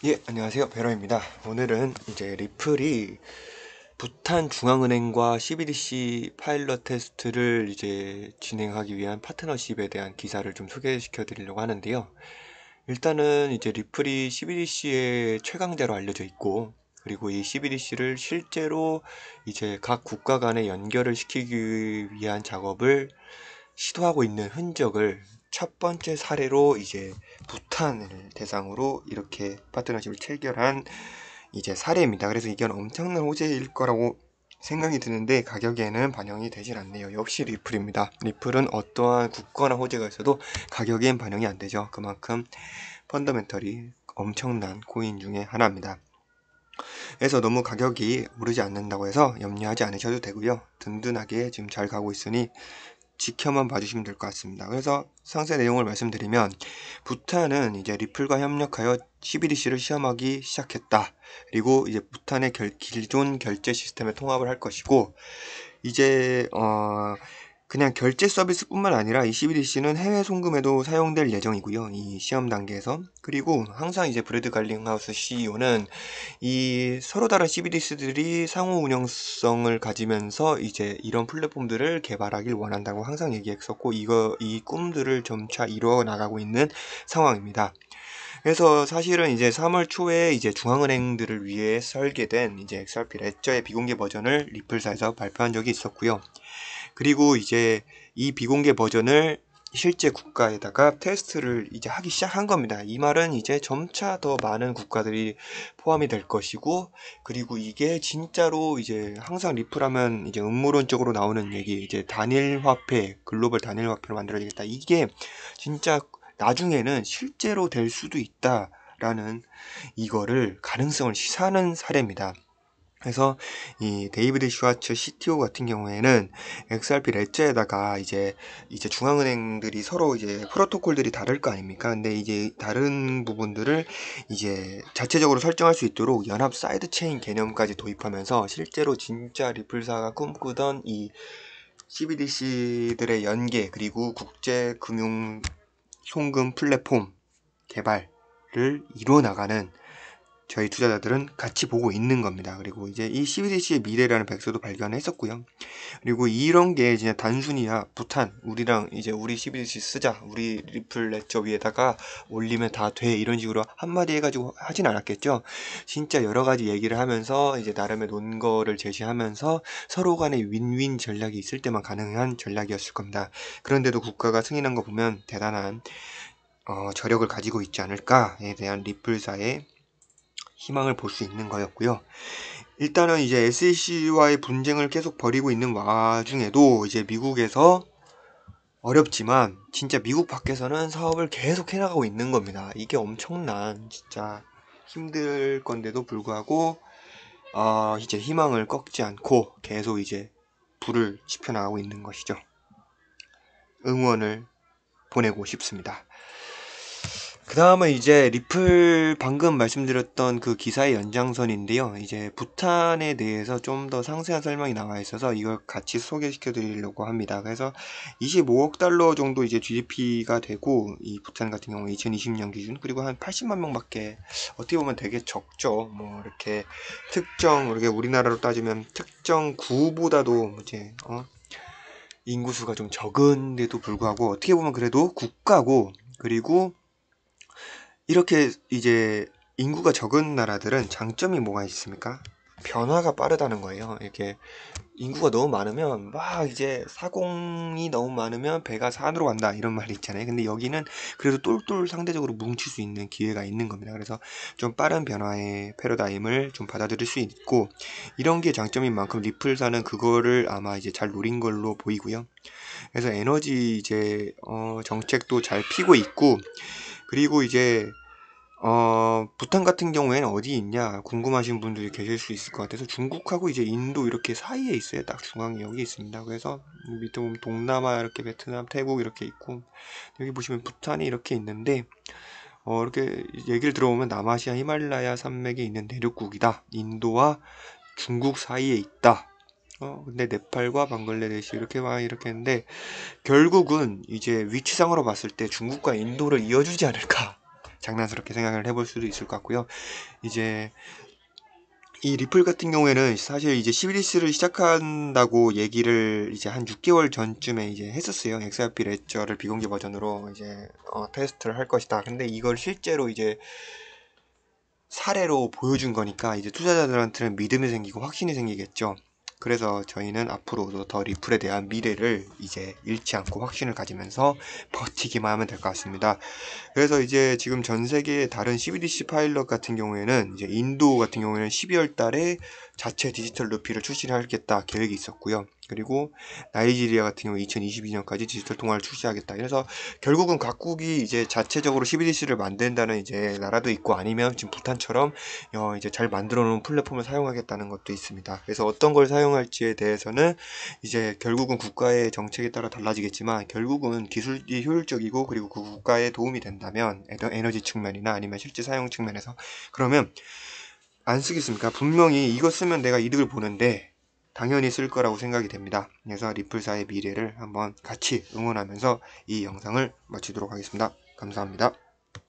예, 안녕하세요. 베러입니다. 오늘은 이제 리플이 부탄 중앙은행과 CBDC 파일럿 테스트를 이제 진행하기 위한 파트너십에 대한 기사를 좀 소개시켜 드리려고 하는데요. 일단은 이제 리플이 CBDC의 최강자로 알려져 있고, 그리고 이 CBDC를 실제로 이제 각 국가 간에 연결을 시키기 위한 작업을 시도하고 있는 흔적을 첫 번째 사례로 이제 부탄을 대상으로 이렇게 파트너십을 체결한 이제 사례입니다. 그래서 이건 엄청난 호재일 거라고 생각이 드는데 가격에는 반영이 되질 않네요. 역시 리플입니다. 리플은 어떠한 굳건한 호재가 있어도 가격엔 반영이 안 되죠. 그만큼 펀더멘털이 엄청난 코인 중에 하나입니다. 그래서 너무 가격이 오르지 않는다고 해서 염려하지 않으셔도 되고요. 든든하게 지금 잘 가고 있으니 지켜만 봐주시면 될 것 같습니다. 그래서 상세 내용을 말씀드리면 부탄은 이제 리플과 협력하여 CBDC를 시험하기 시작했다. 그리고 이제 부탄의 기존 결제 시스템에 통합을 할 것이고 이제 그냥 결제 서비스뿐만 아니라 이 CBDC는 해외 송금에도 사용될 예정이고요. 이 시험 단계에서. 그리고 항상 이제 브래드 갈링하우스 CEO는 이 서로 다른 CBDC들이 상호 운영성을 가지면서 이제 이런 플랫폼들을 개발하길 원한다고 항상 얘기했었고 이 꿈들을 점차 이루어 나가고 있는 상황입니다. 그래서 사실은 이제 3월 초에 이제 중앙은행들을 위해 설계된 이제 XRP 레저의 비공개 버전을 리플사에서 발표한 적이 있었고요. 그리고 이제 이 비공개 버전을 실제 국가에다가 테스트를 이제 하기 시작한 겁니다. 이 말은 이제 점차 더 많은 국가들이 포함이 될 것이고, 그리고 이게 진짜로 이제 항상 리플하면 이제 음모론적으로 나오는 얘기, 이제 단일 화폐, 글로벌 단일 화폐로 만들어지겠다. 이게 진짜 나중에는 실제로 될 수도 있다라는 이거를 가능성을 시사하는 사례입니다. 그래서 이 데이비드 슈와츠 CTO 같은 경우에는 XRP 레저에다가 이제 중앙은행들이 서로 이제 프로토콜들이 다를 거 아닙니까? 근데 이제 다른 부분들을 이제 자체적으로 설정할 수 있도록 연합 사이드 체인 개념까지 도입하면서 실제로 진짜 리플사가 꿈꾸던 이 CBDC들의 연계 그리고 국제 금융 송금 플랫폼 개발을 이루어 나가는 저희 투자자들은 같이 보고 있는 겁니다. 그리고 이제 이 CBDC의 미래라는 백서도 발견했었고요. 그리고 이런 게 진짜 단순히야 부탄 우리랑 이제 우리 CBDC 쓰자 우리 리플 레저 위에다가 올리면 다 돼 이런 식으로 한마디 해가지고 하진 않았겠죠. 진짜 여러 가지 얘기를 하면서 이제 나름의 논거를 제시하면서 서로 간에 윈윈 전략이 있을 때만 가능한 전략이었을 겁니다. 그런데도 국가가 승인한 거 보면 대단한 저력을 가지고 있지 않을까에 대한 리플사의 희망을 볼 수 있는 거였고요. 일단은 이제 SEC와의 분쟁을 계속 벌이고 있는 와중에도 이제 미국에서 어렵지만 진짜 미국 밖에서는 사업을 계속 해나가고 있는 겁니다. 이게 엄청난 진짜 힘들 건데도 불구하고 이제 희망을 꺾지 않고 계속 이제 불을 지펴나가고 있는 것이죠. 응원을 보내고 싶습니다. 그 다음은 이제 리플 방금 말씀드렸던 그 기사의 연장선인데요. 이제 부탄에 대해서 좀 더 상세한 설명이 나와 있어서 이걸 같이 소개시켜 드리려고 합니다. 그래서 25억 달러 정도 이제 GDP가 되고 이 부탄 같은 경우 2020년 기준 그리고 한 80만 명밖에 어떻게 보면 되게 적죠. 뭐 이렇게 특정 이렇게 우리나라로 따지면 특정 구보다도 이제 인구수가 좀 적은데도 불구하고 어떻게 보면 그래도 국가고 그리고 이렇게 이제 인구가 적은 나라들은 장점이 뭐가 있습니까? 변화가 빠르다는 거예요. 이렇게 인구가 너무 많으면 막 이제 사공이 너무 많으면 배가 산으로 간다 이런 말이 있잖아요. 근데 여기는 그래도 똘똘 상대적으로 뭉칠 수 있는 기회가 있는 겁니다. 그래서 좀 빠른 변화의 패러다임을 좀 받아들일 수 있고 이런 게 장점인 만큼 리플사는 그거를 아마 이제 잘 노린 걸로 보이고요. 그래서 에너지 이제 정책도 잘 피고 있고 그리고 이제 부탄 같은 경우에는 어디 있냐 궁금하신 분들이 계실 수 있을 것 같아서 중국하고 이제 인도 이렇게 사이에 있어요. 딱 중앙에 여기 있습니다. 그래서 밑에 보면 동남아 이렇게 베트남, 태국 이렇게 있고 여기 보시면 부탄이 이렇게 있는데 이렇게 얘기를 들어보면 남아시아 히말라야 산맥에 있는 내륙국이다. 인도와 중국 사이에 있다. 근데 네팔과 방글라데시 이렇게 와 이렇게 했는데 결국은 이제 위치상으로 봤을 때 중국과 인도를 이어주지 않을까 장난스럽게 생각을 해볼 수도 있을 것 같고요. 이제 이 리플 같은 경우에는 사실 이제 CBDC를 시작한다고 얘기를 이제 한 6개월 전쯤에 이제 했었어요. XRP 레저를 비공개 버전으로 이제 테스트를 할 것이다. 근데 이걸 실제로 이제 사례로 보여준 거니까 이제 투자자들한테는 믿음이 생기고 확신이 생기겠죠. 그래서 저희는 앞으로도 더 리플에 대한 미래를 이제 잃지 않고 확신을 가지면서 버티기만 하면 될 것 같습니다. 그래서 이제 지금 전 세계의 다른 CBDC 파일럿 같은 경우에는 이제 인도 같은 경우에는 12월 달에 자체 디지털 루피를 출시를 하겠다 계획이 있었고요. 그리고 나이지리아 같은 경우 2022년까지 디지털 통화를 출시하겠다. 그래서 결국은 각국이 이제 자체적으로 CBDC를 만든다는 이제 나라도 있고 아니면 지금 부탄처럼 이제 잘 만들어 놓은 플랫폼을 사용하겠다는 것도 있습니다. 그래서 어떤 걸 사용할지에 대해서는 이제 결국은 국가의 정책에 따라 달라지겠지만 결국은 기술이 효율적이고 그리고 그 국가에 도움이 된다면 에너지 측면이나 아니면 실제 사용 측면에서 그러면 안 쓰겠습니까? 분명히 이거 쓰면 내가 이득을 보는데 당연히 쓸 거라고 생각이 됩니다. 그래서 리플사의 미래를 한번 같이 응원하면서 이 영상을 마치도록 하겠습니다. 감사합니다.